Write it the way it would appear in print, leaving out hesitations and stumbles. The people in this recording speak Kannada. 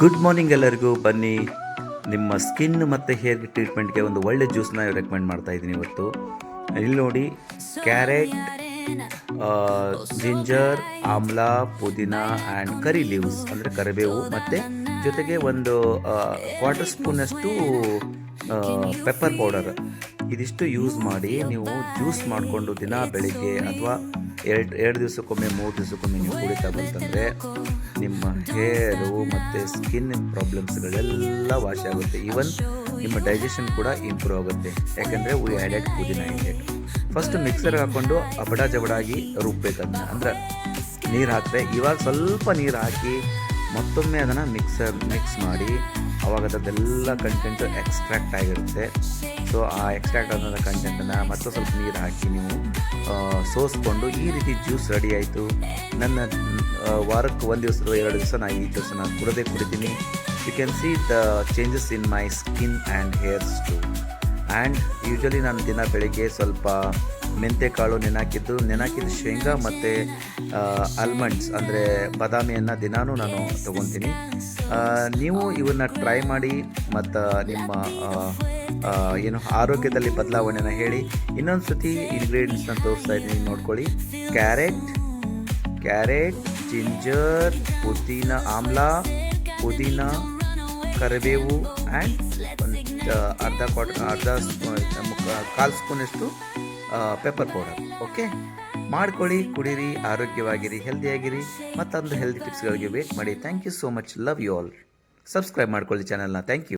ಗುಡ್ ಮಾರ್ನಿಂಗ್ ಎಲ್ಲರಿಗೂ. ಬನ್ನಿ, ನಿಮ್ಮ ಸ್ಕಿನ್ ಮತ್ತು ಹೇರ್ ಟ್ರೀಟ್ಮೆಂಟ್ಗೆ ಒಂದು ಒಳ್ಳೆ ಜ್ಯೂಸ್ನ ರೆಕಮೆಂಡ್ ಮಾಡ್ತಾ ಇದ್ದೀನಿ ಇವತ್ತು. ಇಲ್ಲಿ ನೋಡಿ, ಕ್ಯಾರೆಟ್, ಜಿಂಜರ್, ಆಮ್ಲಾ, ಪುದೀನ ಆ್ಯಂಡ್ ಕರಿ ಲೀವ್ಸ್ ಅಂದರೆ ಕರಿಬೇವು, ಮತ್ತು ಜೊತೆಗೆ ಒಂದು ಕ್ವಾರ್ಟರ್ ಸ್ಪೂನಷ್ಟು ಪೆಪ್ಪರ್ ಪೌಡರ್, ಇದಿಷ್ಟು ಯೂಸ್ ಮಾಡಿ ನೀವು ಜ್ಯೂಸ್ ಮಾಡಿಕೊಂಡು ದಿನ ಬೆಳಿಗ್ಗೆ ಅಥವಾ ಎರಡು ದಿವಸಕ್ಕೊಮ್ಮೆ 3 ದಿವಸಕ್ಕೊಮ್ಮೆ ನೀವು ಕುಡಿತಾ ಬಂತಂದರೆ ನಿಮ್ಮ ಹೇರು ಮತ್ತು ಸ್ಕಿನ್ ಪ್ರಾಬ್ಲಮ್ಸ್ಗಳೆಲ್ಲ ವಾಶ್ ಆಗುತ್ತೆ. ಈವನ್ ನಿಮ್ಮ ಡೈಜೆಷನ್ ಕೂಡ ಇಂಪ್ರೂವ್ ಆಗುತ್ತೆ. ಯಾಕೆಂದರೆ ವಿ ಆ್ಯಡೆಡ್ ಪುದೀನ ಇಂಟೆಡ್. ಫಸ್ಟ್ ಮಿಕ್ಸರ್ಗೆ ಹಾಕ್ಕೊಂಡು ಅಬಡ ಜಬಡಾಗಿ ರುಬ್ಬೇಕದನ್ನ, ಅಂದರೆ ನೀರು ಹಾಕಿದೆ. ಇವಾಗ ಸ್ವಲ್ಪ ನೀರು ಹಾಕಿ ಮತ್ತೊಮ್ಮೆ ಅದನ್ನು ಮಿಕ್ಸ್ ಮಾಡಿ, ಅವಾಗ ಅದರದ್ದೆಲ್ಲ ಕಂಟೆಂಟು ಎಕ್ಸ್ಟ್ರಾಕ್ಟ್ ಆಗಿರುತ್ತೆ. ಸೊ ಆ ಎಕ್ಸ್ಟ್ರಾಕ್ಟ್ ಆದ ಕಂಟೆಂಟನ್ನು ಮತ್ತೆ ಸ್ವಲ್ಪ ನೀರು ಹಾಕಿ ನೀವು ಸೋಸ್ಕೊಂಡು ಈ ರೀತಿ ಜ್ಯೂಸ್ ರೆಡಿ ಆಯಿತು. ನನ್ನ ವಾರಕ್ಕೆ 1 ದಿವಸ 2 ದಿವಸ ನಾನು ಈ ಜ್ಯೂಸನ್ನು ಕುಡಿತೀನಿ. You can see the changes in my skin and hairs too. And usually ನಾನು ದಿನ ಬೆಳಿಗ್ಗೆ ಸ್ವಲ್ಪ ಮೆಂತೆಕಾಳು ನೆನಾಕಿದ್ದು ಶೇಂಗಾ ಮತ್ತು ಆಲ್ಮಂಡ್ಸ್ ಅಂದರೆ ಬಾದಾಮಿಯನ್ನು ದಿನಾನೂ ನಾನು ತೊಗೊತೀನಿ. ನೀವು ಇವನ್ನ ಟ್ರೈ ಮಾಡಿ ಮತ್ತು ನಿಮ್ಮ ಏನು ಆರೋಗ್ಯದಲ್ಲಿ ಬದಲಾವಣೆನ ಹೇಳಿ. ಇನ್ನೊಂದು ಸತಿ ಇಂಗ್ರೀಡಿಯೆಂಟ್ಸ್ನ ತೋರಿಸ್ತಾ ಇದ್ದೀನಿ, ನೋಡ್ಕೊಳ್ಳಿ. ಕ್ಯಾರೆಟ್, ಜಿಂಜರ್, ಆಮ್ಲಾ, ಪುದೀನ, ಕರಿಬೇವು ಆ್ಯಂಡ್ ಕಾಲು ಸ್ಪೂನಷ್ಟು ಪೆಪ್ಪರ್ ಪೌಡರ್. ಓಕೆ, ಮಾಡ್ಕೊಳ್ಳಿ, ಕುಡೀರಿ, ಆರೋಗ್ಯವಾಗಿರಿ, ಹೆಲ್ದಿಯಾಗಿರಿ. ಮತ್ತೊಂದು ಹೆಲ್ದಿ ಟಿಪ್ಸ್ಗಳಿಗೆ ವೇಟ್ ಮಾಡಿ. Thank you so much. Love you all. Subscribe ಮಾಡ್ಕೊಳ್ಳಿ ಚಾನಲ್ನ. Thank you.